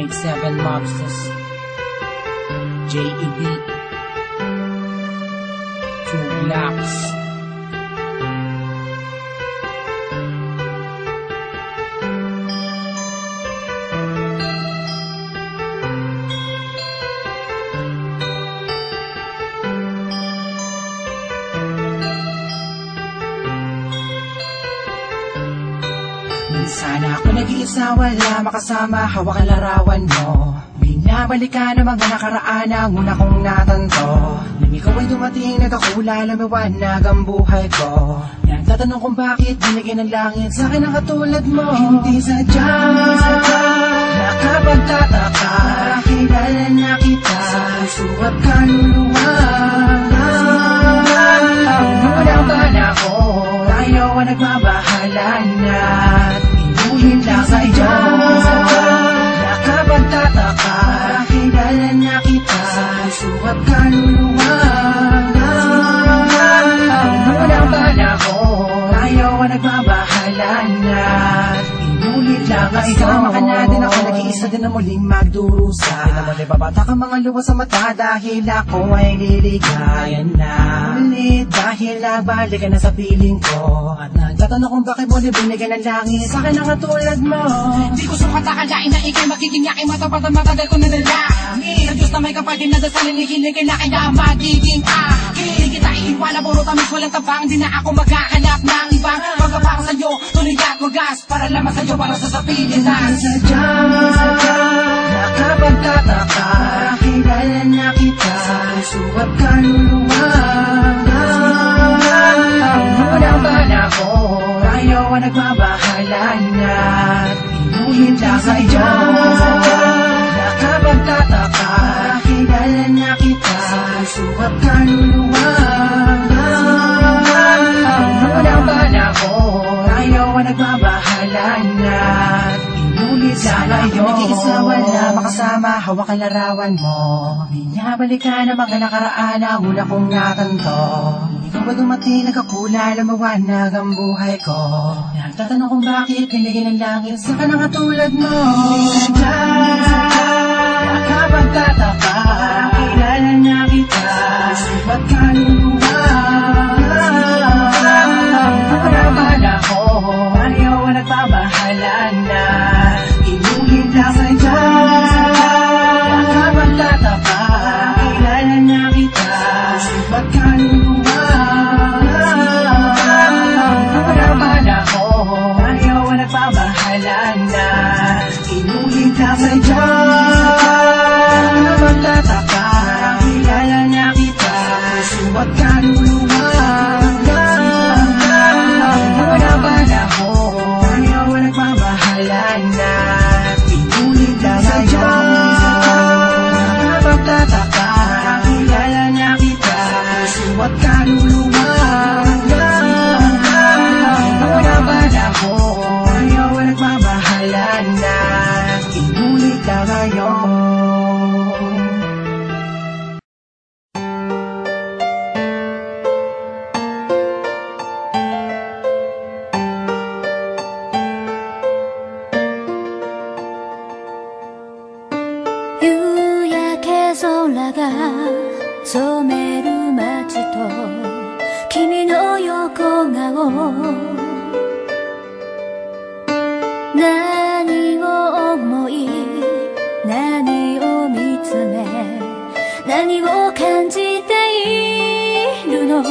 987 Mobsters, JEB, Two Blocks. Sana ako nag-iisa, wala makasama, hawak ang larawan mo. Binabalikan ang mga nakaraan ang una kong natanto. Nang ikaw ay dumating, nagkakula, lumiwanag ang buhay ko. Nagtatanong kung bakit binigyan ng langit sa akin ang katulad mo. Hindi sadya, nakapagtataka, kilala na kita sa puso at kaluluwa. Unang bala ko, tayo ang nagbabahala na inuhin lang sa iyo. Nakapagtataka, kilala na kita sa puso at kaluluwa. Unang bala ko, tayo ang nagbabahala na inulit lang sa iyo. Isama ka natin, ako nag-iisa din na muling magdurusa. Pinamali babata ka mga luwa sa mata dahil ako ay liligayan na ulit. Dahil nagbalik ka na sa piling ko at nagtatanong kung bakit mo binigyan ng langit sa akin ang katulad mo. Di ko sukat akalain na ikay magiging yakin, matapat ang matagal ko na nalangin. Sa Diyos na may kapatid na dasalin, ikiligin na kaya magiging akin. Di kita iiwala, puro tamis walang tabang. Di na ako maghahanap ng ibang pagkapang sa'yo, tuloy at wagas para lamang sa'yo, para sa Pilipinas. Sadya, nakapagtataka, kilala na kita sa puso at kaluluwa. Unang bala ko, tayo ang nagbabahala na inuhin lang sa iyo. Nakapagtataka, kilala na kita sa puso at kaluluwa. Unang bala ko, tayo ang nagbabahala na inulit lang sa iyo. Nag-iisa, wala makasama, hawak ang larawan mo. Binabalikan ang mga nakaraan ang una kong natanto. Ikaw ba dumating, nagkakula, lumawanag ang buhay ko. Nagtatanong kung bakit binigyan ng langit sa kanang katulad mo. Sadya, nakapagtataka, kilala na kita, ba't kaluluwa? Unang bala ko, ayaw ang nagbabahala na inuhin lang sa iyo. Nakapagtataka, kilala na kita, ba't kaluluwa? Unang bala ko, ayaw ang nagbabahala na inuhin lang sa iyo. Nakapagtataka, kilala na kita, ba't kaluluwa? Unang bala ko, ayaw ang nagbabahala na inulit lang sa iyo. Nakapagtataka, kilala na kita, at kaluluwa. Unang bala ko, ayaw ang nagbabahala na inulit lang ngayon.染める街と君の横顔、何を思い何を見つめ何を感じているの。